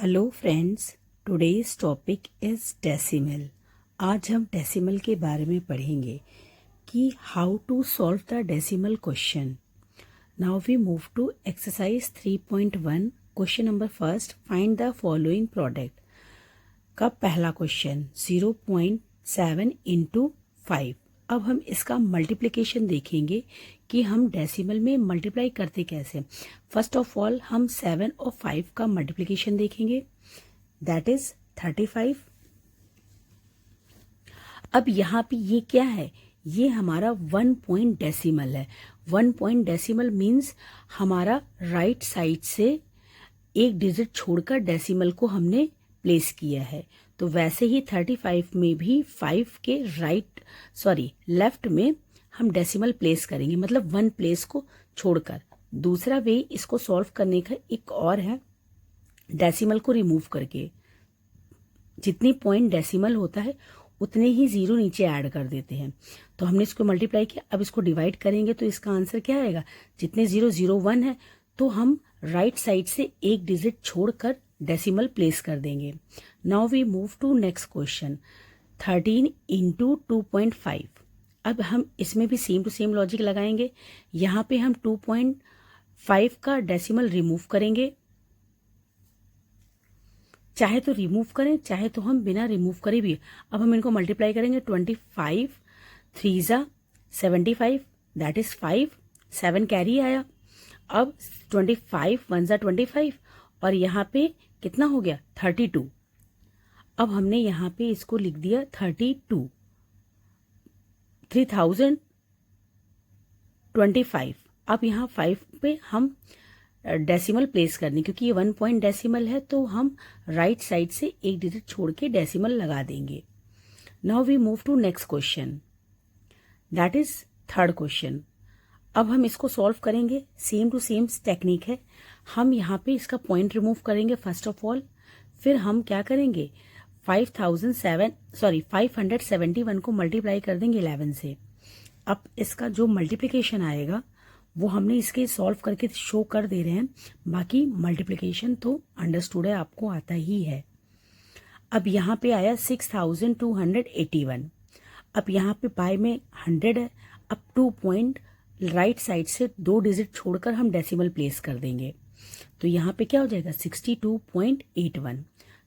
Hello friends, today's topic is decimal. आज हम decimal के बारे में पढ़ेंगे कि how to solve the decimal question. Now we move to exercise 3.1। Question number first, find the following product का पहला क्वेश्चन 0.7 इंटू 5। अब हम इसका मल्टीप्लिकेशन देखेंगे कि हम डेसिमल में मल्टीप्लाई करते कैसे। फर्स्ट ऑफ ऑल हम 7 और 5 का मल्टीप्लिकेशन देखेंगे, दैट इज 35। अब यहाँ पे ये क्या है, ये हमारा 1 पॉइंट डेसिमल है। 1 पॉइंट डेसिमल मीन्स हमारा राइट साइड से एक डिजिट छोड़कर डेसिमल को हमने प्लेस किया है। तो वैसे ही 35 में भी 5 के लेफ्ट में हम डेसिमल प्लेस करेंगे, मतलब 1 प्लेस को छोड़कर। दूसरा वे इसको सॉल्व करने का एक और है, डेसिमल को रिमूव करके। जितनी पॉइंट डेसिमल होता है उतने ही जीरो नीचे ऐड कर देते हैं। तो हमने इसको मल्टीप्लाई किया, अब इसको डिवाइड करेंगे तो इसका आंसर क्या आएगा, जितने 001 है तो हम राइट साइड से एक डिजिट छोड़कर डेसिमल प्लेस कर देंगे। Now we move to next question 13 into 2.5। अब हम इसमें भी सेम टू सेम लॉजिक लगाएंगे। यहाँ पे हम 2.5 का डेसिमल रिमूव करेंगे, चाहे तो रिमूव करें चाहे तो हम बिना रिमूव करे भी। अब हम इनको मल्टीप्लाई करेंगे, 25 3 ज़ा 75, दैट इज 5, 7 कैरी आया। अब 25 1 ज़ा 25 और यहाँ पे कितना हो गया 32। अब हमने यहाँ पे इसको लिख दिया 32, 3025। अब यहाँ 5 पे हम डेसिमल प्लेस करनी, क्योंकि ये 1 पॉइंट डेसिमल है तो हम राइट साइड से एक डिजिट छोड़ के डेसिमल लगा देंगे। Now we move to next question, that is third question. अब हम इसको सॉल्व करेंगे, सेम टू सेम टेक्निक है। हम यहाँ पे इसका पॉइंट रिमूव करेंगे फर्स्ट ऑफ ऑल, फिर हम क्या करेंगे 571 को मल्टीप्लाई कर देंगे 11 से। अब इसका जो मल्टीप्लिकेशन आएगा वो हमने इसके सॉल्व करके शो कर दे रहे हैं, बाकी मल्टीप्लिकेशन तो अंडरस्टूड है, आपको आता ही है। अब यहाँ पे आया 6281। अब यहाँ पे बाय में 100 है। अब 2 पॉइंट राइट साइड से 2 डिजिट छोड़कर हम डेसिमल प्लेस कर देंगे, तो यहाँ पे क्या हो जाएगा 62.81।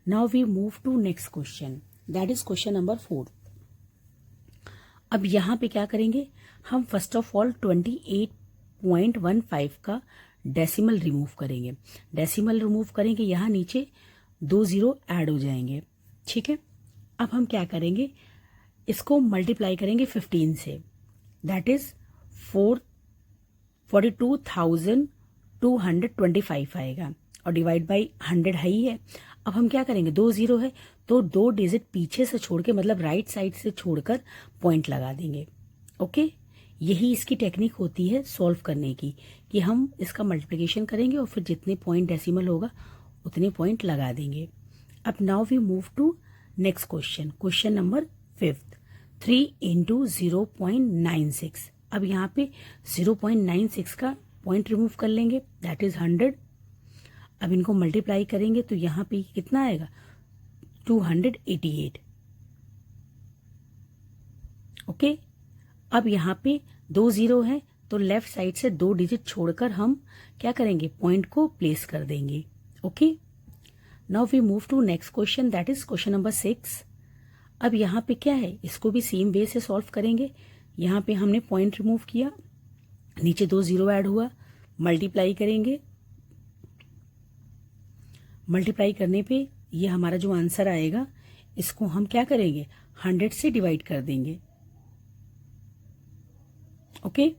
Now we move to next question, that is question number 4। अब यहाँ पे क्या करेंगे हम, फर्स्ट ऑफ ऑल 28.15 का डेसिमल रिमूव करेंगे। डेसिमल रिमूव करेंगे, यहाँ नीचे 2 जीरो ऐड हो जाएंगे, ठीक है। अब हम क्या करेंगे, इसको मल्टीप्लाई करेंगे 15 से, दैट इज 42,225 आएगा, और डिवाइड बाई 100 है ही है। अब हम क्या करेंगे, 2 जीरो है तो 2 डिजिट पीछे से छोड़ के, मतलब राइट साइड से छोड़कर पॉइंट लगा देंगे। ओके, यही इसकी टेक्निक होती है सॉल्व करने की, कि हम इसका मल्टीप्लिकेशन करेंगे और फिर जितने पॉइंट डेसिमल होगा उतने पॉइंट लगा देंगे। अब now we move to next question, question number 5, 3 into 0.96। अब यहाँ पे 0.96 का पॉइंट रिमूव कर लेंगे, दैट इज 100। अब इनको मल्टीप्लाई करेंगे तो यहाँ पे कितना आएगा 288। ओके, अब यहाँ पे 2 जीरो है तो लेफ्ट साइड से 2 डिजिट छोड़कर हम क्या करेंगे, पॉइंट को प्लेस कर देंगे। Okay, now we move to next question, that is question number 6। अब यहाँ पे क्या है, इसको भी सेम वे से सॉल्व करेंगे। यहाँ पे हमने पॉइंट रिमूव किया, नीचे 2 जीरो ऐड हुआ, मल्टीप्लाई करेंगे। मल्टीप्लाई करने पे ये हमारा जो आंसर आएगा, इसको हम क्या करेंगे 100 से डिवाइड कर देंगे। ओके,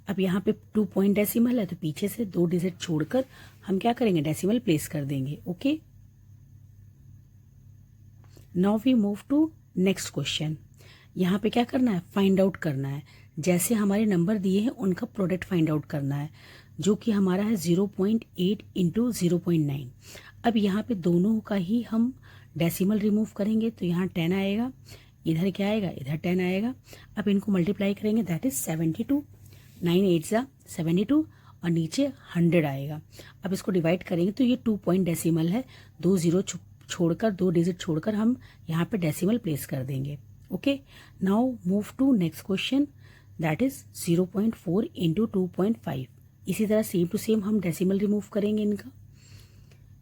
अब यहाँ पे 2 पॉइंट डेसिमल है तो पीछे से 2 डिजिट छोड़कर हम क्या करेंगे, डेसिमल प्लेस कर देंगे। Okay, now we move to next question. यहाँ पे क्या करना है, फाइंड आउट करना है। जैसे हमारे नंबर दिए हैं उनका प्रोडक्ट फाइंड आउट करना है, जो कि हमारा है 0.8 इंटू 0.9। अब यहाँ पे दोनों का ही हम डेसिमल रिमूव करेंगे, तो यहाँ 10 आएगा, इधर क्या आएगा, इधर 10 आएगा। अब इनको मल्टीप्लाई करेंगे, दैट इज 72, 9 8 ज़ा 72, और नीचे 100 आएगा। अब इसको डिवाइड करेंगे तो ये 2 पॉइंट डेसिमल है, 2 जीरो छोड़कर 2 डिजिट छोड़कर हम यहाँ पे डेसिमल प्लेस कर देंगे। Okay, now move to next question, that is 0.4 into 2.5। इसी तरह सेम टू सेम हम डेसिमल रिमूव करेंगे इनका।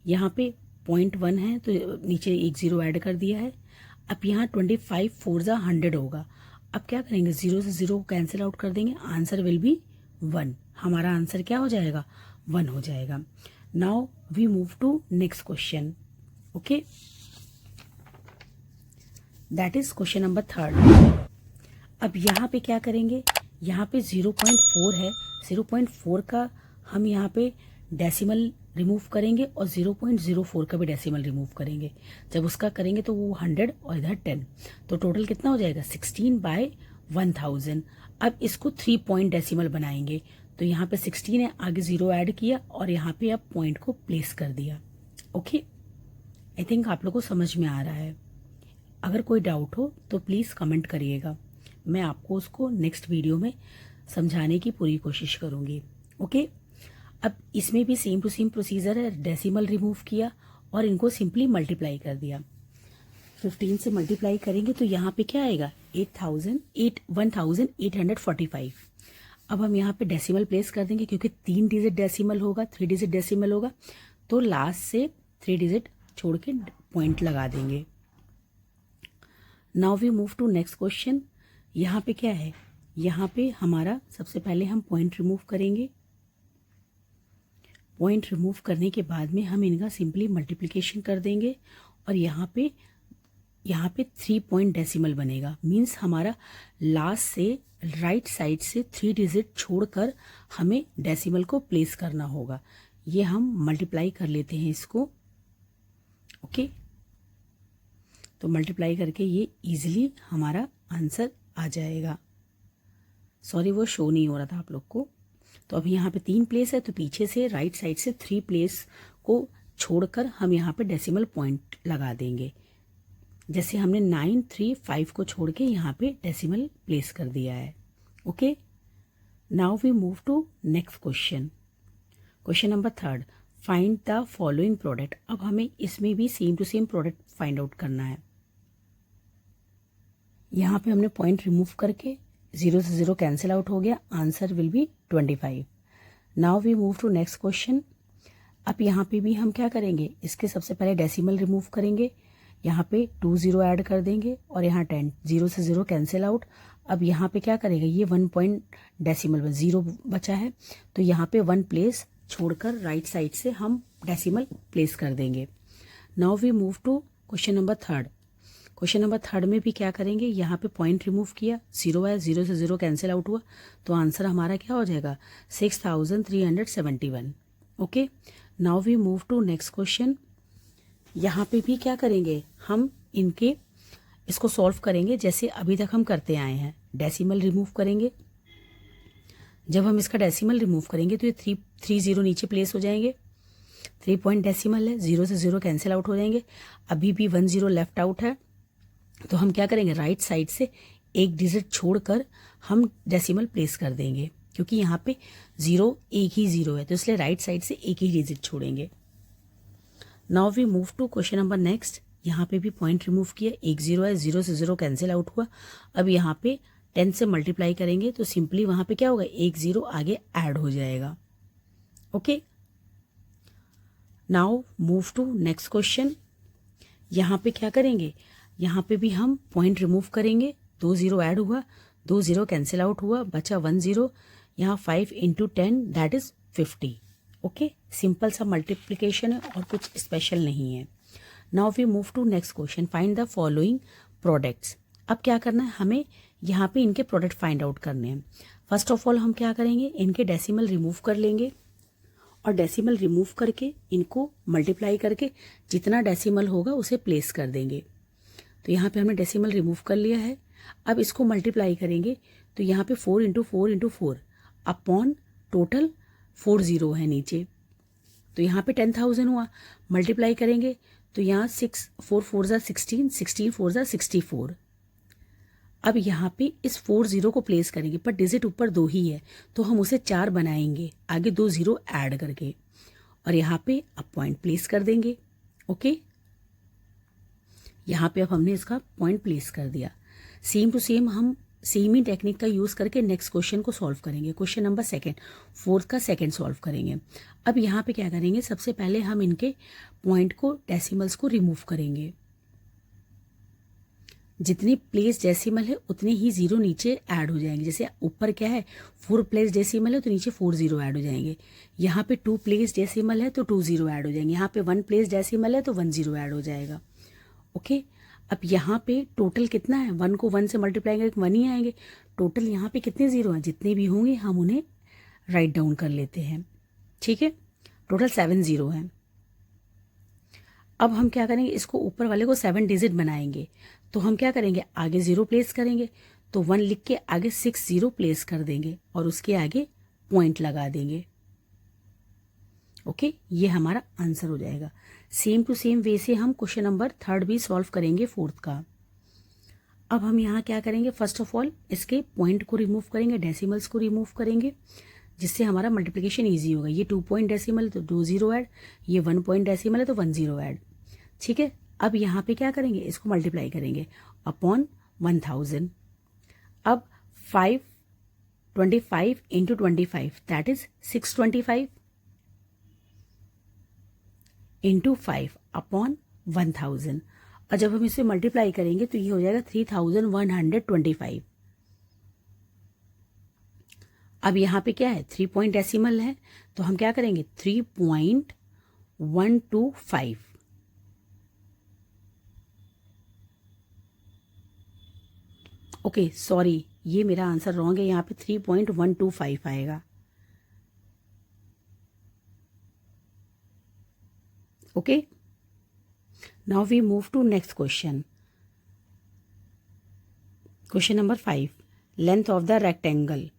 यहाँ पे 0.1 है तो नीचे एक जीरो ऐड कर दिया है। अब यहाँ 25 4 जा 100 होगा। अब क्या करेंगे, जीरो से जीरो को कैंसिल आउट कर देंगे, आंसर विल बी 1। हमारा आंसर क्या हो जाएगा, 1 हो जाएगा। Now we move to next question. Okay, that is question number 3। अब यहाँ पे क्या करेंगे, यहाँ पे 0.4 है, 0.4 का हम यहाँ पे डेसिमल रिमूव करेंगे और 0.04 का भी डेसिमल रिमूव करेंगे। जब उसका करेंगे तो वो 100 और इधर 10, तो टोटल कितना हो जाएगा, 16/1000। अब इसको 3 पॉइंट डेसिमल बनाएंगे, तो यहाँ पे 16 है, आगे 0 ऐड किया और यहाँ पे अब पॉइंट को प्लेस कर दिया। ओके, आई थिंक आप लोगों को समझ में आ रहा है। अगर कोई डाउट हो तो प्लीज़ कमेंट करिएगा, मैं आपको उसको नेक्स्ट वीडियो में समझाने की पूरी कोशिश करूँगी। ओके, अब इसमें भी सेम टू सेम प्रोसीजर है, डेसिमल रिमूव किया और इनको सिंपली मल्टीप्लाई कर दिया। 15 से मल्टीप्लाई करेंगे तो यहाँ पे क्या आएगा, 1845। अब हम यहाँ पे डेसिमल प्लेस कर देंगे, क्योंकि 3 डिजिट डेसिमल होगा, 3 डिजिट डेसिमल होगा, तो लास्ट से 3 डिजिट छोड़ के पॉइंट लगा देंगे। Now we move to next question. यहाँ पे क्या है, यहाँ पे हमारा सबसे पहले हम पॉइंट रिमूव करेंगे। पॉइंट रिमूव करने के बाद में हम इनका सिंपली मल्टीप्लिकेशन कर देंगे और यहाँ पे 3 पॉइंट डेसिमल बनेगा। मीन्स हमारा लास्ट से राइट साइड से 3 डिजिट छोड़कर हमें डेसिमल को प्लेस करना होगा। ये हम मल्टीप्लाई कर लेते हैं इसको। ओके, तो मल्टीप्लाई करके ये इजीली हमारा आंसर आ जाएगा। सॉरी, वो शो नहीं हो रहा था आप लोग को। तो अभी यहाँ पे 3 प्लेस है, तो पीछे से राइट साइड से 3 प्लेस को छोड़कर हम यहाँ पे डेसिमल पॉइंट लगा देंगे। जैसे हमने 9 3 5 को छोड़ के यहाँ पे डेसिमल प्लेस कर दिया है। Okay, now we move to next question. Question number 3, find the following product. अब हमें इसमें भी same to same product find out करना है। यहाँ पे हमने पॉइंट रिमूव करके 0 से 0 कैंसिल आउट हो गया, answer will be 25। Now we move to next question. अब यहाँ पे भी हम क्या करेंगे, इसके सबसे पहले डेसिमल रिमूव करेंगे, यहाँ पे 2 0 ऐड कर देंगे और यहाँ 10, 0 से 0 कैंसिल आउट। अब यहाँ पे क्या करेंगे, ये 1 पॉइंट डेसिमल 0 बचा है, तो यहाँ पे 1 प्लेस छोड़कर राइट साइड से हम डेसिमल प्लेस कर देंगे। Now we move to question number 3। Question number 3 में भी क्या करेंगे, यहाँ पे पॉइंट रिमूव किया, 0 आया, 0 से 0 कैंसिल आउट हुआ, तो आंसर हमारा क्या हो जाएगा, 6371। Okay, now we move to next question. यहाँ पे भी क्या करेंगे, हम इसको सॉल्व करेंगे जैसे अभी तक हम करते आए हैं। डेसिमल रिमूव करेंगे, जब हम इसका डेसिमल रिमूव करेंगे तो ये 3 0 नीचे प्लेस हो जाएंगे, 3 पॉइंट डेसिमल है, 0 से 0 कैंसिल आउट हो जाएंगे। अभी भी 1 0 लेफ्ट आउट है, तो हम क्या करेंगे, राइट साइड से एक डिजिट छोड़कर हम डेसिमल प्लेस कर देंगे, क्योंकि यहाँ पे 0 एक ही 0 है, तो इसलिए राइट साइड से एक ही डिजिट छोड़ेंगे। Now we move to question number next. यहाँ पे भी पॉइंट रिमूव किया, 1 0 है, 0 से 0 कैंसिल आउट हुआ। अब यहाँ पे 10 से मल्टीप्लाई करेंगे तो सिंपली वहाँ पे क्या होगा, 1 0 आगे ऐड हो जाएगा। Okay, now move to next question. यहाँ पे क्या करेंगे, यहाँ पे भी हम पॉइंट रिमूव करेंगे, 2 0 ऐड हुआ, 2 0 कैंसिल आउट हुआ, बचा 1 0। यहाँ 5 × 10 दैट इज 50। ओके, सिंपल सा मल्टीप्लिकेशन है और कुछ स्पेशल नहीं है। Now we move to next question, find the following products. अब क्या करना है, हमें यहाँ पे इनके प्रोडक्ट फाइंड आउट करने हैं। फर्स्ट ऑफ ऑल हम क्या करेंगे, इनके डेसिमल रिमूव कर लेंगे और डेसिमल रिमूव करके इनको मल्टीप्लाई करके जितना डेसिमल होगा उसे प्लेस कर देंगे। तो यहाँ पे हमने डेसिमल रिमूव कर लिया है। अब इसको मल्टीप्लाई करेंगे तो यहाँ पे 4 × 4 × 4 अपॉन टोटल 4 0 है नीचे, तो यहाँ पे 10,000 हुआ। मल्टीप्लाई करेंगे तो यहाँ 6 4 4 16, 16 4 64। अब यहाँ पे इस 4 0 को प्लेस करेंगे, पर डिजिट ऊपर 2 ही है तो हम उसे 4 बनाएंगे आगे 2 0 ऐड करके, और यहाँ पे अब पॉइंट प्लेस कर देंगे। ओके, यहाँ पे अब हमने इसका पॉइंट प्लेस कर दिया। सेम टू सेम हम सेम ही टेक्निक का यूज़ करके नेक्स्ट क्वेश्चन को सॉल्व करेंगे। क्वेश्चन नंबर सेकंड, फोर्थ का सेकंड सॉल्व करेंगे। अब यहाँ पे क्या करेंगे, सबसे पहले हम इनके पॉइंट को, डेसिमल्स को रिमूव करेंगे। जितनी प्लेस डेसिमल है उतने ही 0 नीचे ऐड हो जाएंगे। जैसे ऊपर क्या है 4 प्लेस डेसिमल है तो नीचे 4 0 ऐड हो जाएंगे। यहाँ पे 2 प्लेस डेसिमल है तो 2 0 ऐड हो जाएंगे। यहाँ पे 1 प्लेस डेसिमल है तो 1 0 ऐड हो जाएगा। ओके, अब यहाँ पे टोटल कितना है, 1 को 1 से मल्टीप्लाई करके 1 ही आएंगे। टोटल यहाँ पे कितने 0 हैं, जितने भी होंगे हम उन्हें राइट डाउन कर लेते हैं। ठीक है, टोटल 7 0 हैं। अब हम क्या करेंगे, इसको ऊपर वाले को 7 डिजिट बनाएंगे। तो हम क्या करेंगे, आगे 0 प्लेस करेंगे, तो 1 लिख के आगे 6 0 प्लेस कर देंगे और उसके आगे पॉइंट लगा देंगे। ओके, ये हमारा आंसर हो जाएगा। सेम टू सेम वे से हम क्वेश्चन नंबर थर्ड भी सॉल्व करेंगे, फोर्थ का। अब हम यहाँ क्या करेंगे, फर्स्ट ऑफ ऑल इसके पॉइंट को रिमूव करेंगे, डेसिमल्स को रिमूव करेंगे, जिससे हमारा मल्टीप्लिकेशन ईजी होगा। ये 2 पॉइंट डेसिमल तो 2 0 ऐड, ये 1 पॉइंट डेसिमल है तो 1 0 ऐड। ठीक है, अब यहाँ पे क्या करेंगे, इसको मल्टीप्लाई करेंगे अपॉन 1000। अब 525 into 25 that is 625 into 5 upon 1000, और जब हम इसे मल्टीप्लाई करेंगे तो ये हो जाएगा 3125। अब यहाँ पे क्या है, 3 पॉइंट डेसिमल है तो हम क्या करेंगे 3.125। ओके सॉरी, ये मेरा आंसर रॉन्ग है, यहाँ पे 3.125 आएगा। Okay, now we move to next question. Question number 5, length of the rectangle.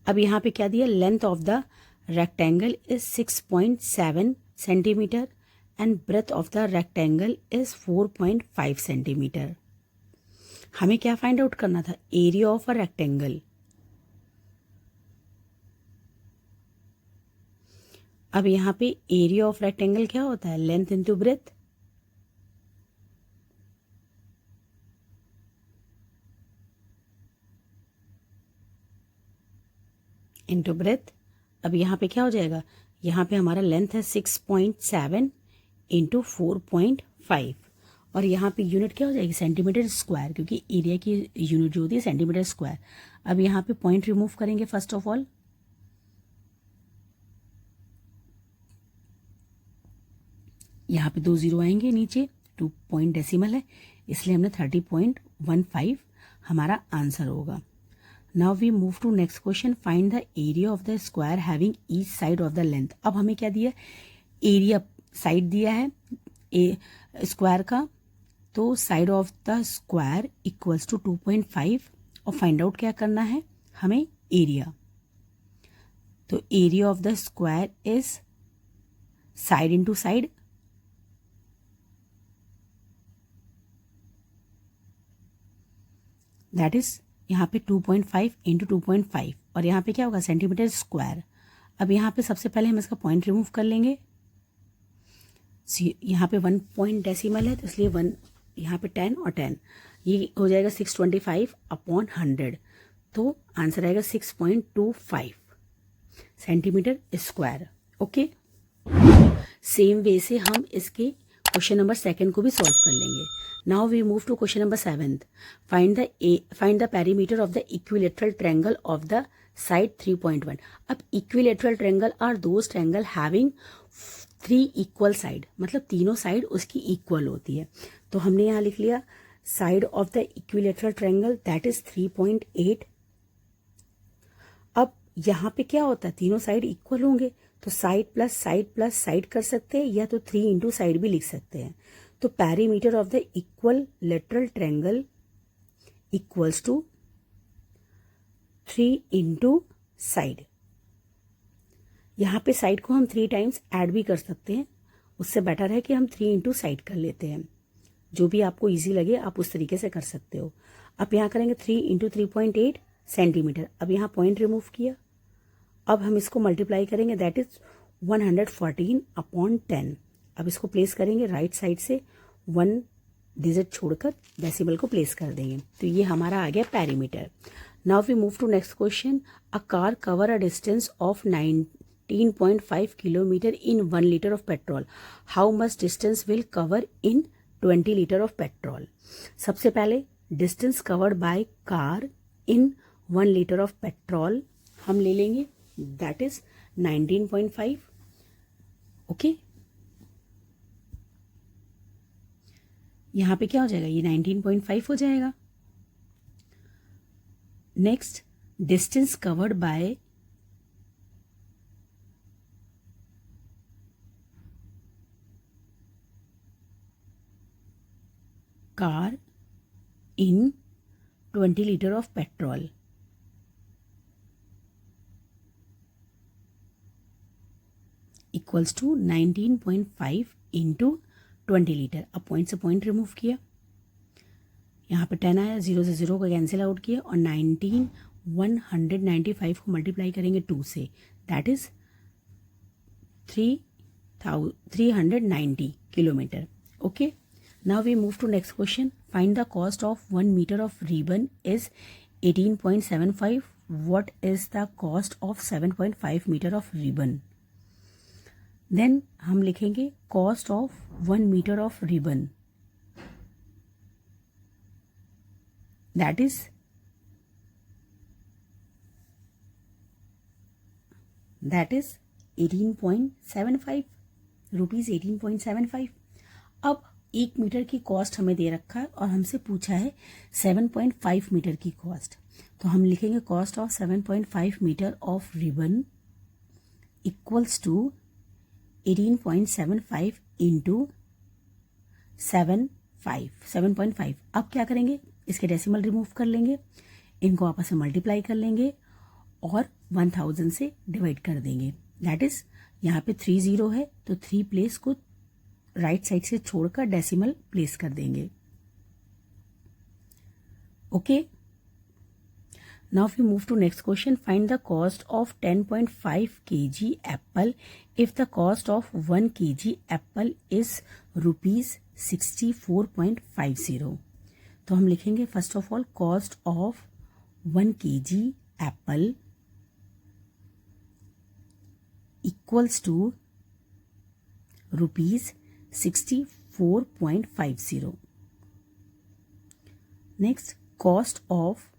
अब यहाँ पे क्या दिया, length of the rectangle is 6.7 centimetre and breadth of the rectangle is 4.5 centimetre. हमें क्या फाइंड आउट करना था, एरिया ऑफ अ रेक्टेंगल। अब यहाँ पे एरिया ऑफ रेक्टेंगल क्या होता है, length into breadth. Into breadth. अब यहाँ पे क्या हो जाएगा, यहाँ पे हमारा लेंथ है 6.7 इंटू 4.5, और यहाँ पे यूनिट क्या हो जाएगी, सेंटीमीटर स्क्वायर, क्योंकि एरिया की यूनिट जो होती है सेंटीमीटर स्क्वायर। अब यहाँ पे पॉइंट रिमूव करेंगे फर्स्ट ऑफ ऑल। यहाँ पे 2 0 आएंगे नीचे, 2 पॉइंट डेसिमल है इसलिए हमने 30.15 हमारा आंसर होगा। Now we move to next question, find the area of the square having each side of the length. अब हमें क्या दिया, एरिया साइड दिया है स्क्वायर का, तो side of the square equals to 2.5, और फाइंड आउट क्या करना है हमें, एरिया। तो area of the square is side into side, that is यहाँ पे 2.5 इंटू 2.5, और यहाँ पे क्या होगा, सेंटीमीटर स्क्वायर। अब यहाँ पे सबसे पहले हम इसका पॉइंट रिमूव कर लेंगे। यहाँ पे 1 पॉइंट डेसिमल है तो इसलिए 1, यहाँ पे 10 और 10, ये हो जाएगा 625 अपॉन 100, तो आंसर आएगा 6.25 centimetre square. Okay, same way से हम इसके क्वेश्चन नंबर सेकंड को भी सॉल्व कर लेंगे। Now we move to question number 7, find the perimeter of the equilateral triangle of the side 3.1। अब equilateral triangle are those triangle having 3 equal side, मतलब तीनों साइड उसकी इक्वल होती है। तो हमने यहाँ लिख लिया side of the equilateral triangle that is 3.8। अब यहाँ पे क्या होता है, तीनों साइड इक्वल होंगे तो साइड प्लस साइड कर सकते हैं, या तो 3 इंटू साइड भी लिख सकते हैं। तो perimeter of the equilateral triangle equals to 3 into side. यहाँ पे साइड को हम 3 टाइम्स ऐड भी कर सकते हैं, उससे बेटर है कि हम 3 इंटू साइड कर लेते हैं। जो भी आपको इजी लगे आप उस तरीके से कर सकते हो। अब यहाँ करेंगे 3 इंटू 3.8 सेंटीमीटर। अब यहाँ पॉइंट रिमूव किया, अब हम इसको मल्टीप्लाई करेंगे, दैट इज 114/10। अब इसको प्लेस करेंगे राइट साइड से, 1 डिजिट छोड़कर डेसिमल को प्लेस कर देंगे, तो ये हमारा आ गया perimeter. Now we move to next question. A car cover a distance of 19.5 kilometre in 1 litre of petrol, how much distance will cover in 20 litre of petrol. सबसे पहले distance covered by car in 1 litre of petrol हम ले लेंगे, that is 19.5। Okay, यहां पे क्या हो जाएगा, ये 19.5 हो जाएगा। Next distance covered by car in 20 litre of petrol, equals to 19.5 into 20 litre. अब पॉइंट से पॉइंट रिमूव किया, यहाँ पे 10 आया, 0 से 0 को कैंसिल आउट किया, और 195 को मल्टीप्लाई करेंगे 2 से, that is 390 kilometre. Okay, now we move to next question. Find the cost of 1 metre of ribbon is 18.75। What is the cost of 7.5 metre of ribbon. Then हम लिखेंगे cost of 1 metre of ribbon, that is ₹18.75, rupees 18.75। अब 1 metre की cost हमें दे रखा है और हमसे पूछा है 7.5 मीटर की कॉस्ट, तो हम लिखेंगे cost of 7.5 metre of ribbon equals to 18.75 into 7.5। अब क्या करेंगे, इसके डेसिमल रिमूव कर लेंगे, इनको आपस में मल्टीप्लाई कर लेंगे और 1000 से डिवाइड कर देंगे, दैट इज यहाँ पे 30 है तो 3 प्लेस को राइट साइड से छोड़कर डेसिमल प्लेस कर देंगे। Okay, now we move to next question. Find the cost of 10.5 kg apple if the cost of 1 kg apple is rupees 64.50। तो हम लिखेंगे first of all cost of 1 kg apple equals to rupees 64.50। Next cost of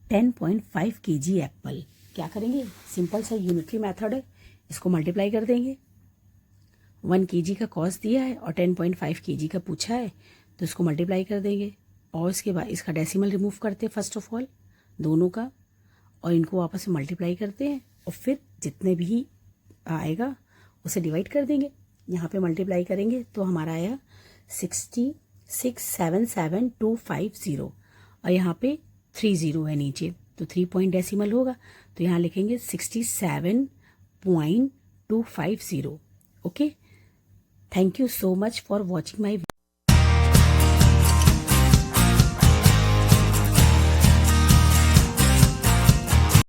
10.5 kg Apple, क्या करेंगे, simple सा unitary method है, इसको multiply कर देंगे। 1 kg का कॉस्ट दिया है और 10.5 kg का पूछा है तो इसको मल्टीप्लाई कर देंगे और इसके बाद इसका डेसिमल रिमूव करते हैं फर्स्ट ऑफ ऑल दोनों का, और इनको आपस में मल्टीप्लाई करते हैं और फिर जितने भी आएगा उसे डिवाइड कर देंगे। यहाँ पे मल्टीप्लाई करेंगे तो हमारा आया 66,77250 और यहाँ पे 30 है नीचे तो 3 पॉइंट डेसिमल होगा, तो यहाँ लिखेंगे 67.250। Okay, thank you so much for watching my